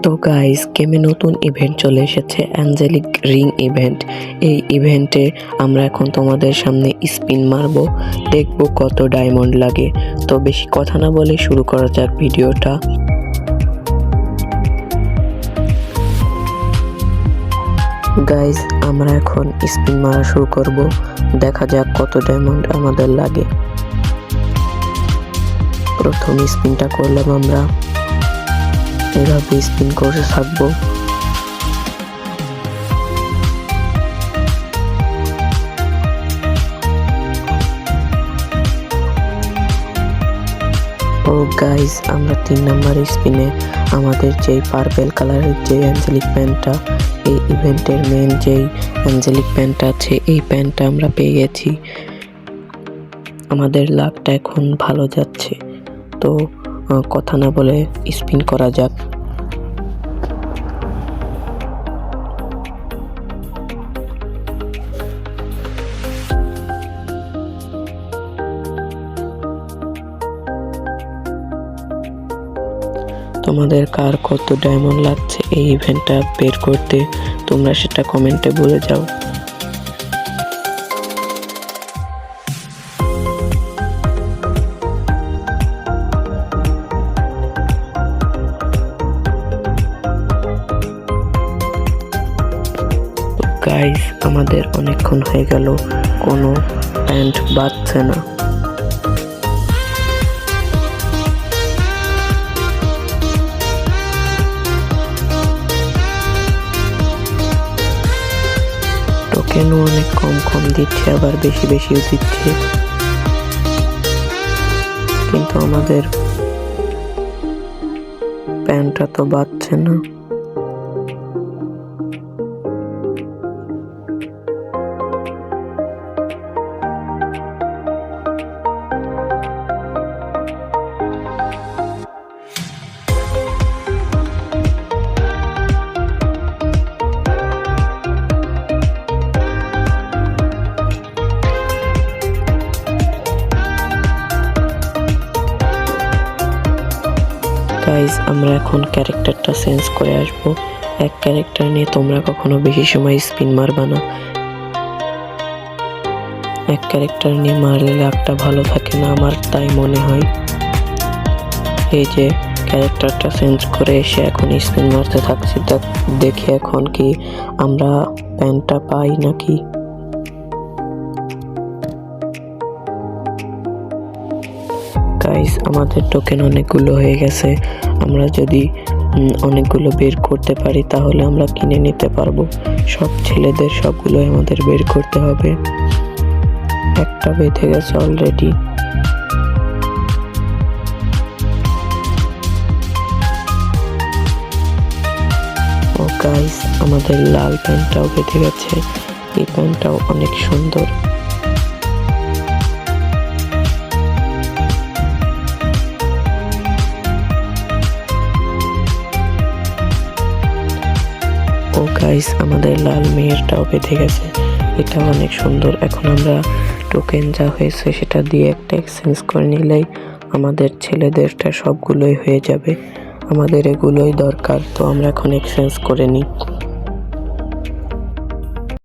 তো গাইস, গেমে নতুন ইভেন্ট চলে এসেছে, অ্যাঞ্জেলিক রিং ইভেন্ট। এই ইভেন্টে আমরা এখন তোমাদের সামনে স্পিন মারবো, দেখবো কত ডায়মন্ড লাগে। তো বেশি কথা না বলে শুরু করা যাক ভিডিওটা। গাইস, আমরা এখন স্পিন মারা শুরু করব, দেখা যাক কত ডায়মন্ড আমাদের লাগে। প্রথম স্পিনটা করলাম আমরা, এভাবে স্পিন করে থাকবো। ও গাইস, আমরা 3 নাম্বার স্পিনে আমাদের যেই পার্পল কালারের যে অ্যাঞ্জেলিক প্যান্টটা, এই ইভেন্টের মেন যেই অ্যাঞ্জেলিক প্যান্টটা আছে, এই প্যান্টটা আমরা পেয়ে গেছি। আমাদের লাকটা এখন ভালো যাচ্ছে, তো কথা না বলে স্পিন করা যাক। তোমাদের কার কত ডায়মন্ড লাগছে এই ইভেন্টটা বের করতে, তোমরা সেটা কমেন্টে বলে যাও। গাইস, আমাদের অনেকক্ষণ হয়ে গেল, কোনো প্যান্ট বাজছে না। টোকেনও অনেক কম দিচ্ছে, আবার বেশিও দিচ্ছে, কিন্তু আমাদের প্যান্টটা তো বাজছে না। গাইস, আমরা এখন ক্যারেক্টারটা চেঞ্জ করে আসবো। এক ক্যারেক্টার নিয়ে তোমরা কখনো বেশি সময় স্পিন মারবা না, এক ক্যারেক্টার নিয়ে মারলে লাকটা ভালো থাকে না, আমার তাই মনে হয়। এই যে ক্যারেক্টারটা চেঞ্জ করে এসে এখন স্পিন মারতে থাকছি, দেখি এখন কি আমরা প্যান্টটা পাই নাকি। গাইস, আমাদের টোকেন অনেকগুলো হয়ে গেছে, আমরা যদি অনেকগুলো বের করতে পারি তাহলে আমরা কিনে নিতে পারবো। সব ছেলেদের সবগুলো আমাদের বের করতে হবে। একটা বেঁধে গেছে অলরেডি। ও গাইস, আমাদের লাল প্যান্টটাও বেঁধে গেছে, এই প্যান্টটাও অনেক সুন্দর। ও গাইস, আমাদের লাল মেয়েরটাও বেঁধে গেছে, এটা অনেক সুন্দর। এখন আমরা টোকেন যা হয়েছে সেটা দিয়ে একটা এক্সচেঞ্জ করে নিলেই আমাদের ছেলেদেরটা সবগুলোই হয়ে যাবে। আমাদের এগুলোই দরকার, তো আমরা এখন এক্সচেঞ্জ করে নিই।